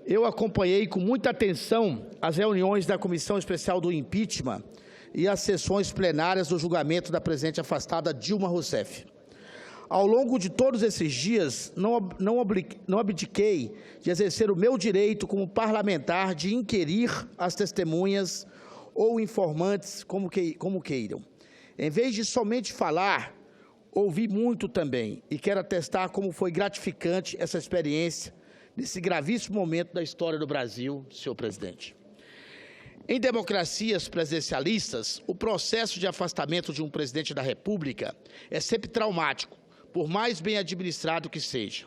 Eu acompanhei com muita atenção as reuniões da Comissão Especial do Impeachment e as sessões plenárias do julgamento da presidente afastada Dilma Rousseff. Ao longo de todos esses dias, não abdiquei de exercer o meu direito como parlamentar de inquirir as testemunhas ou informantes, como queiram. Em vez de somente falar, ouvi muito também, e quero atestar como foi gratificante essa experiência nesse gravíssimo momento da história do Brasil, senhor presidente. Em democracias presidencialistas, o processo de afastamento de um presidente da República é sempre traumático, por mais bem administrado que seja.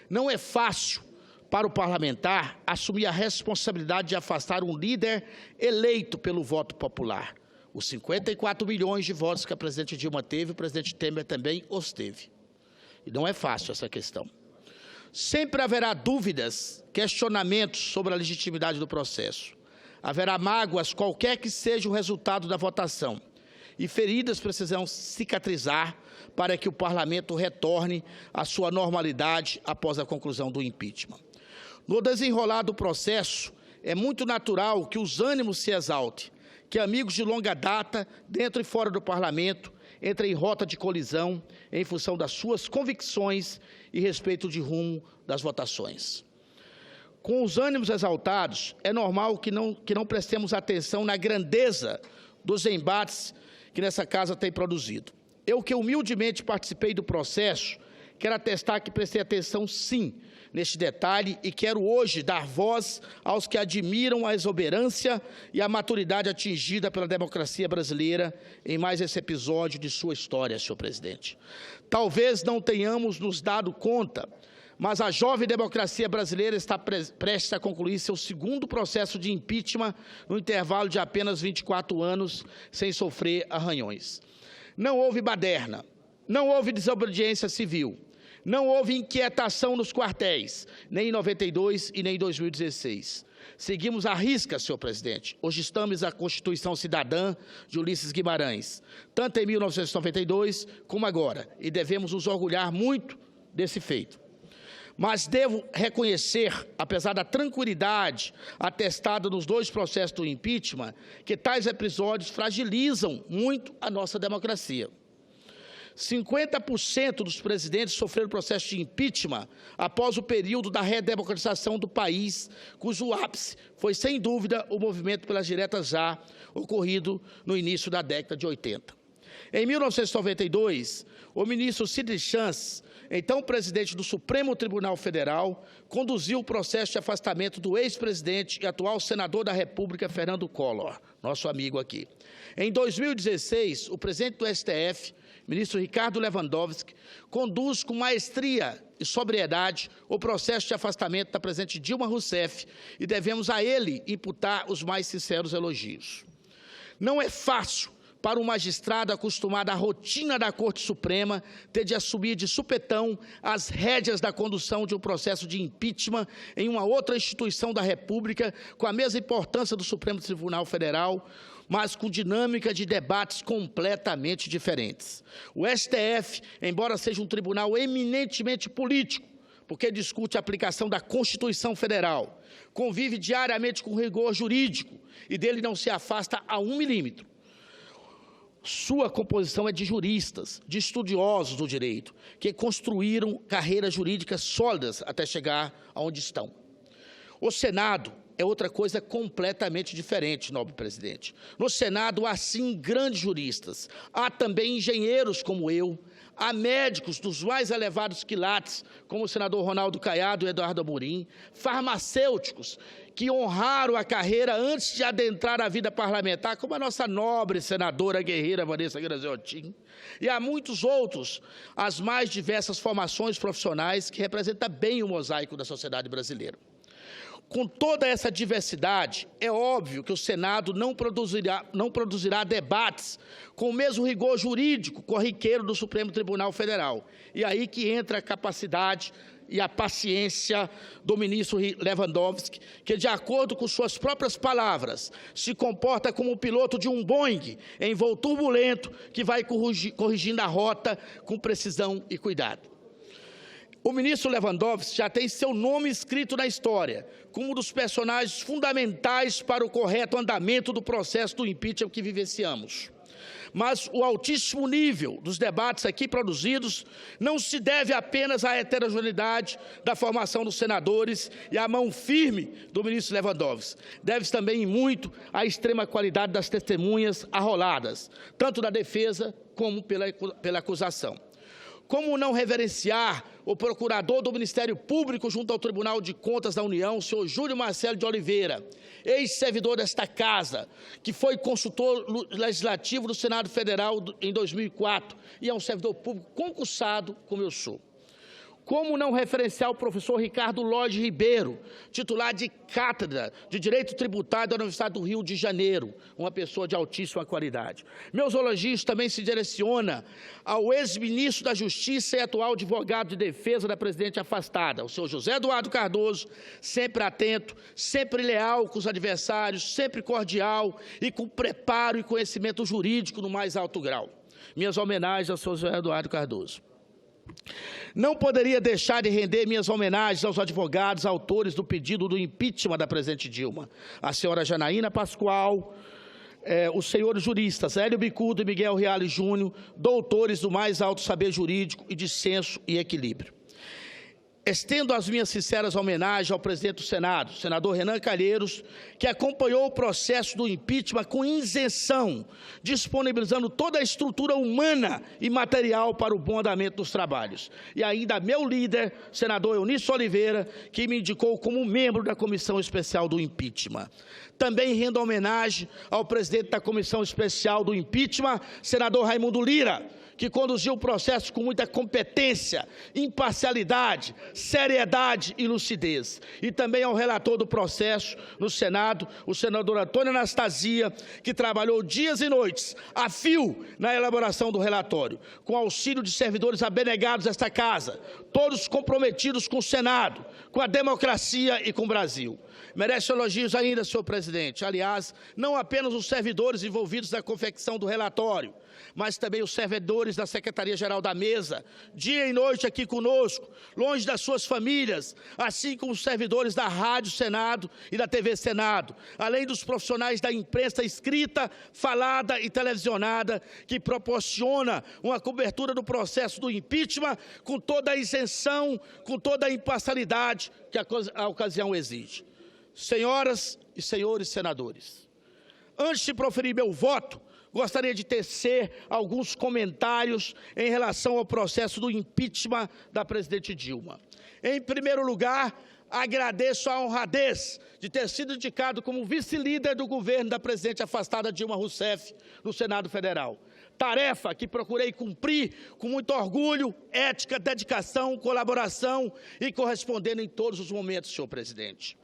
Não é fácil para o parlamentar assumir a responsabilidade de afastar um líder eleito pelo voto popular. Os 54 milhões de votos que a presidente Dilma teve, o presidente Temer também os teve. E não é fácil essa questão. Sempre haverá dúvidas, questionamentos sobre a legitimidade do processo. Haverá mágoas, qualquer que seja o resultado da votação. E feridas precisam cicatrizar para que o parlamento retorne à sua normalidade após a conclusão do impeachment. No desenrolar do processo, é muito natural que os ânimos se exaltem, que amigos de longa data, dentro e fora do parlamento, entrem em rota de colisão em função das suas convicções e respeito de rumo das votações. Com os ânimos exaltados, é normal que não prestemos atenção na grandeza dos embates que nessa casa tem produzido. Eu, que humildemente participei do processo, quero atestar que prestei atenção, sim, neste detalhe e quero hoje dar voz aos que admiram a exuberância e a maturidade atingida pela democracia brasileira em mais esse episódio de sua história, senhor presidente. Talvez não tenhamos nos dado conta, mas a jovem democracia brasileira está prestes a concluir seu segundo processo de impeachment no intervalo de apenas 24 anos, sem sofrer arranhões. Não houve baderna, não houve desobediência civil, não houve inquietação nos quartéis, nem em 92 e nem em 2016. Seguimos à risca, senhor presidente. Hoje estamos a Constituição Cidadã de Ulisses Guimarães, tanto em 1992 como agora, e devemos nos orgulhar muito desse feito. Mas devo reconhecer, apesar da tranquilidade atestada nos dois processos do impeachment, que tais episódios fragilizam muito a nossa democracia. 50% dos presidentes sofreram processo de impeachment após o período da redemocratização do país, cujo ápice foi, sem dúvida, o movimento pelas diretas já ocorrido no início da década de 80. Em 1992, o ministro Sidney Chance, então presidente do Supremo Tribunal Federal, conduziu o processo de afastamento do ex-presidente e atual senador da República, Fernando Collor, nosso amigo aqui. Em 2016, o presidente do STF, ministro Ricardo Lewandowski, conduz com maestria e sobriedade o processo de afastamento da presidente Dilma Rousseff e devemos a ele imputar os mais sinceros elogios. Não é fácil para um magistrado acostumado à rotina da Corte Suprema ter de assumir de supetão as rédeas da condução de um processo de impeachment em uma outra instituição da República, com a mesma importância do Supremo Tribunal Federal, mas com dinâmica de debates completamente diferentes. O STF, embora seja um tribunal eminentemente político, porque discute a aplicação da Constituição Federal, convive diariamente com rigor jurídico e dele não se afasta a 1 milímetro. Sua composição é de juristas, de estudiosos do direito, que construíram carreiras jurídicas sólidas até chegar aonde estão. O Senado é outra coisa completamente diferente, nobre presidente. No Senado há, sim, grandes juristas, há também engenheiros como eu, há médicos dos mais elevados quilates, como o senador Ronaldo Caiado e Eduardo Amorim, farmacêuticos que honraram a carreira antes de adentrar a vida parlamentar, como a nossa nobre senadora guerreira Vanessa Graziotin, e há muitos outros, as mais diversas formações profissionais que representam bem o mosaico da sociedade brasileira. Com toda essa diversidade, é óbvio que o Senado não produzirá debates com o mesmo rigor jurídico corriqueiro do Supremo Tribunal Federal. E aí que entra a capacidade e a paciência do ministro Lewandowski, que, de acordo com suas próprias palavras, se comporta como o piloto de um Boeing em voo turbulento que vai corrigindo a rota com precisão e cuidado. O ministro Lewandowski já tem seu nome escrito na história, como um dos personagens fundamentais para o correto andamento do processo do impeachment que vivenciamos. Mas o altíssimo nível dos debates aqui produzidos não se deve apenas à heterogeneidade da formação dos senadores e à mão firme do ministro Lewandowski. Deve-se também, muito, à extrema qualidade das testemunhas arroladas, tanto da defesa como pela acusação. Como não reverenciar o procurador do Ministério Público junto ao Tribunal de Contas da União, o senhor Júlio Marcelo de Oliveira, ex-servidor desta Casa, que foi consultor legislativo do Senado Federal em 2004 e é um servidor público concursado, como eu sou. Como não referenciar o professor Ricardo Lodge Ribeiro, titular de cátedra de Direito Tributário da Universidade do Rio de Janeiro, uma pessoa de altíssima qualidade. Meus elogios também se direcionam ao ex-ministro da Justiça e atual advogado de defesa da presidente afastada, o senhor José Eduardo Cardoso, sempre atento, sempre leal com os adversários, sempre cordial e com preparo e conhecimento jurídico no mais alto grau. Minhas homenagens ao senhor José Eduardo Cardoso. Não poderia deixar de render minhas homenagens aos advogados autores do pedido do impeachment da presidente Dilma, a senhora Janaína Pascoal, os senhores juristas Hélio Bicudo e Miguel Reale Júnior, doutores do mais alto saber jurídico e de senso e equilíbrio. Estendo as minhas sinceras homenagens ao presidente do Senado, senador Renan Calheiros, que acompanhou o processo do impeachment com isenção, disponibilizando toda a estrutura humana e material para o bom andamento dos trabalhos. E ainda meu líder, senador Eunício Oliveira, que me indicou como membro da Comissão Especial do Impeachment. Também rendo homenagem ao presidente da Comissão Especial do Impeachment, senador Raimundo Lira, que conduziu o processo com muita competência, imparcialidade, seriedade e lucidez. E também ao relator do processo no Senado, o senador Antônio Anastasia, que trabalhou dias e noites a fio na elaboração do relatório, com auxílio de servidores abnegados desta Casa, todos comprometidos com o Senado, com a democracia e com o Brasil. Merece elogios ainda, senhor presidente. Aliás, não apenas os servidores envolvidos na confecção do relatório, mas também os servidores da Secretaria-Geral da Mesa, dia e noite aqui conosco, longe das suas famílias, assim como os servidores da Rádio Senado e da TV Senado, além dos profissionais da imprensa escrita, falada e televisionada, que proporciona uma cobertura do processo do impeachment com toda a isenção, com toda a imparcialidade que a ocasião exige. Senhoras e senhores senadores, antes de proferir meu voto, gostaria de tecer alguns comentários em relação ao processo do impeachment da presidente Dilma. Em primeiro lugar, agradeço a honradez de ter sido indicado como vice-líder do governo da presidente afastada Dilma Rousseff no Senado Federal. Tarefa que procurei cumprir com muito orgulho, ética, dedicação, colaboração e correspondendo em todos os momentos, senhor presidente.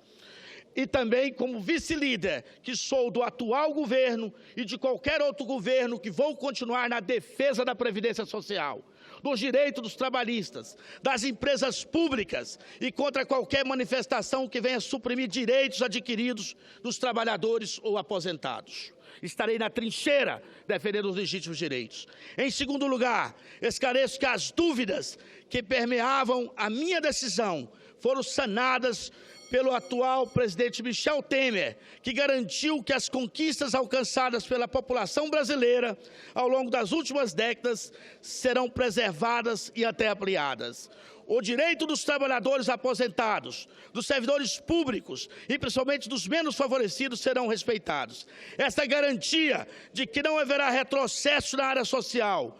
E também como vice-líder, que sou do atual governo e de qualquer outro governo que vou continuar na defesa da Previdência Social, dos direitos dos trabalhistas, das empresas públicas e contra qualquer manifestação que venha suprimir direitos adquiridos dos trabalhadores ou aposentados. Estarei na trincheira defendendo os legítimos direitos. Em segundo lugar, esclareço que as dúvidas que permeavam a minha decisão foram sanadas pelo atual presidente Michel Temer, que garantiu que as conquistas alcançadas pela população brasileira ao longo das últimas décadas serão preservadas e até ampliadas. O direito dos trabalhadores aposentados, dos servidores públicos e principalmente dos menos favorecidos serão respeitados. Esta garantia de que não haverá retrocesso na área social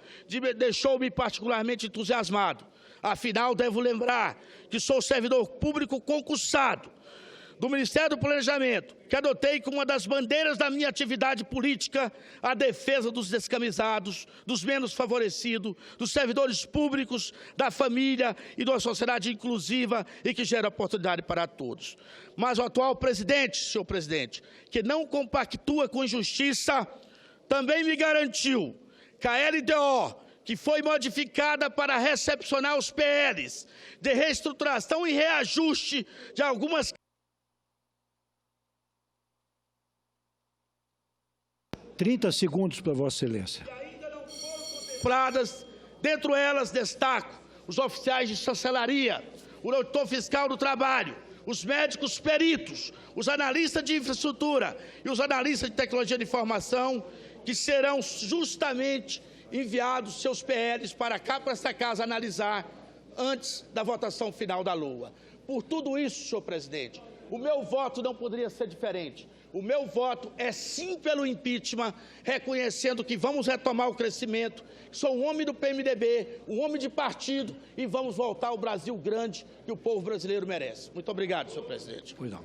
deixou-me particularmente entusiasmado. Afinal, devo lembrar que sou servidor público concursado do Ministério do Planejamento, que adotei como uma das bandeiras da minha atividade política a defesa dos descamisados, dos menos favorecidos, dos servidores públicos, da família e de uma sociedade inclusiva e que gera oportunidade para todos. Mas o atual presidente, senhor presidente, que não compactua com injustiça, também me garantiu que a LDO, que foi modificada para recepcionar os PLs de reestruturação e reajuste de algumas 30 segundos para Vossa Excelência. Que ainda não foram contempladas, dentre elas destaco os oficiais de chancelaria, o auditor fiscal do trabalho, os médicos peritos, os analistas de infraestrutura e os analistas de tecnologia de informação, que serão justamente enviados seus PLs para cá, para essa casa, analisar antes da votação final da LOA. Por tudo isso, senhor presidente, o meu voto não poderia ser diferente. O meu voto é sim pelo impeachment, reconhecendo que vamos retomar o crescimento. Sou um homem do PMDB, um homem de partido, e vamos voltar ao Brasil grande que o povo brasileiro merece. Muito obrigado, senhor presidente. Pois não.